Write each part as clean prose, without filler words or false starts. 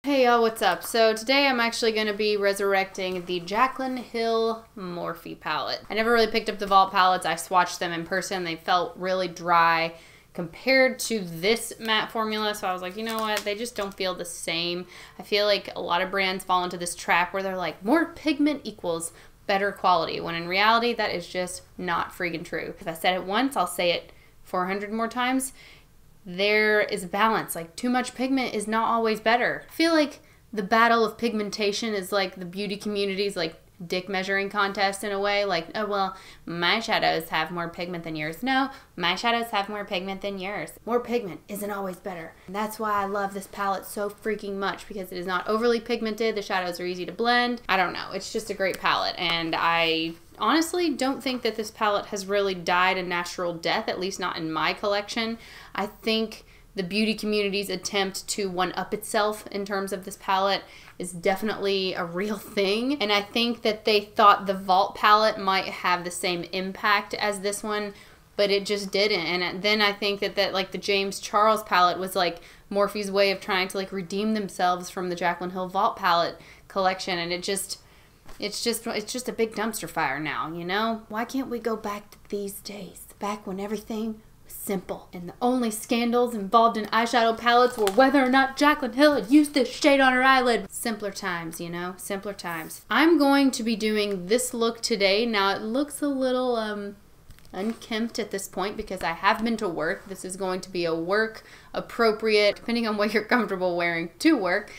Hey y'all, what's up? So today I'm actually going to be resurrecting the Jaclyn Hill Morphe palette. I never really picked up the Vault palettes. I swatched them in person. They felt really dry compared to this matte formula, so I was like, you know what, they just don't feel the same. I feel like a lot of brands fall into this trap where they're like, more pigment equals better quality, when in reality that is just not freaking true. If I said it once, I'll say it 400 more times. There is a balance. Like, too much pigment is not always better. I feel like the battle of pigmentation is like the beauty community's like dick measuring contest in a way. Like, oh well, my shadows have more pigment than yours. No, my shadows have more pigment than yours. More pigment isn't always better. And that's why I love this palette so freaking much, because it is not overly pigmented. The shadows are easy to blend. I don't know. It's just a great palette, and I honestly don't think that this palette has really died a natural death, at least not in my collection. I think the beauty community's attempt to one-up itself in terms of this palette is definitely a real thing. And I think that they thought the Vault palette might have the same impact as this one, but it just didn't. And then I think that like the James Charles palette was like Morphe's way of trying to like redeem themselves from the Jaclyn Hill Vault palette collection, and it's just a big dumpster fire now, you know? Why can't we go back to these days? Back when everything was simple and the only scandals involved in eyeshadow palettes were whether or not Jaclyn Hill had used this shade on her eyelid. Simpler times, you know? Simpler times. I'm going to be doing this look today. Now, it looks a little, unkempt at this point because I have been to work. This is going to be a work appropriate, depending on what you're comfortable wearing to work,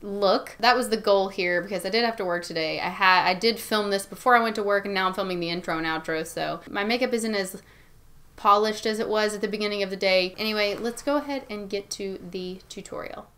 look. That was the goal here because I did have to work today. I did film this before I went to work, and now I'm filming the intro and outro, so my makeup isn't as polished as it was at the beginning of the day. Anyway, let's go ahead and get to the tutorial.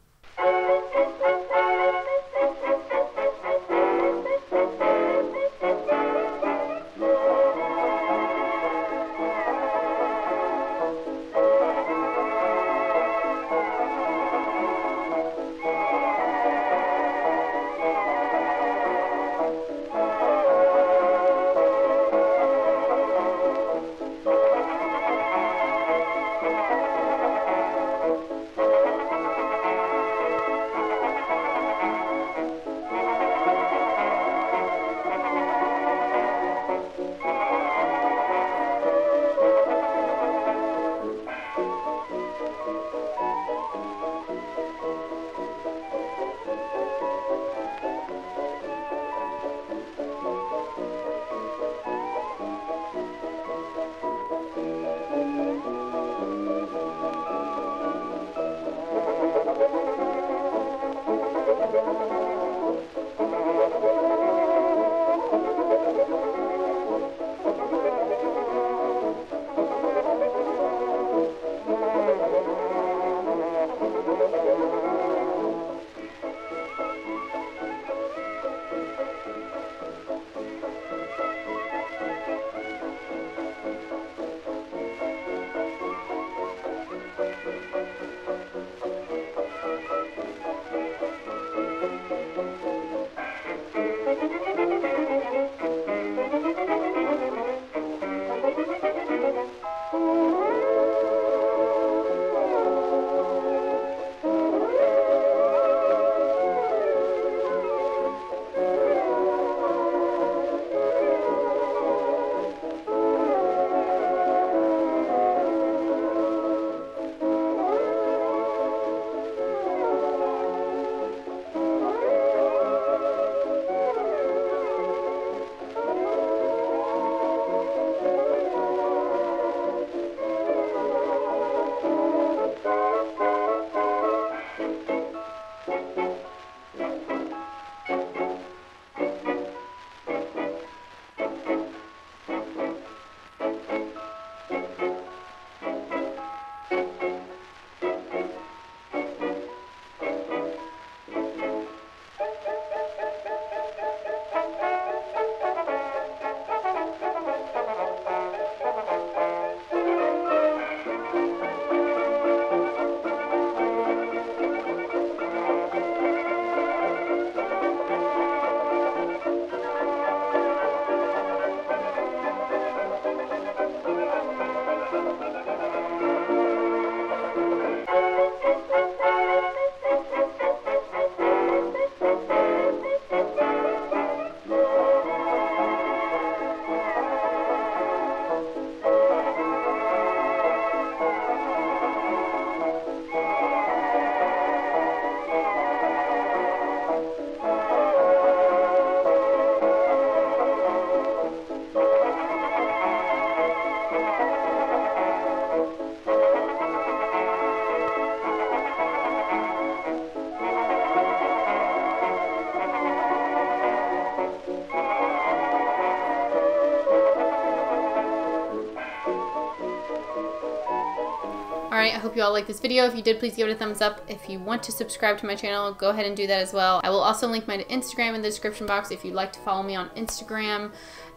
hope you all like this video. If you did, please give it a thumbs up. If you want to subscribe to my channel, go ahead and do that as well. I will also link my Instagram in the description box if you'd like to follow me on Instagram.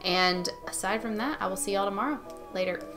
And aside from that, I will see y'all tomorrow. Later.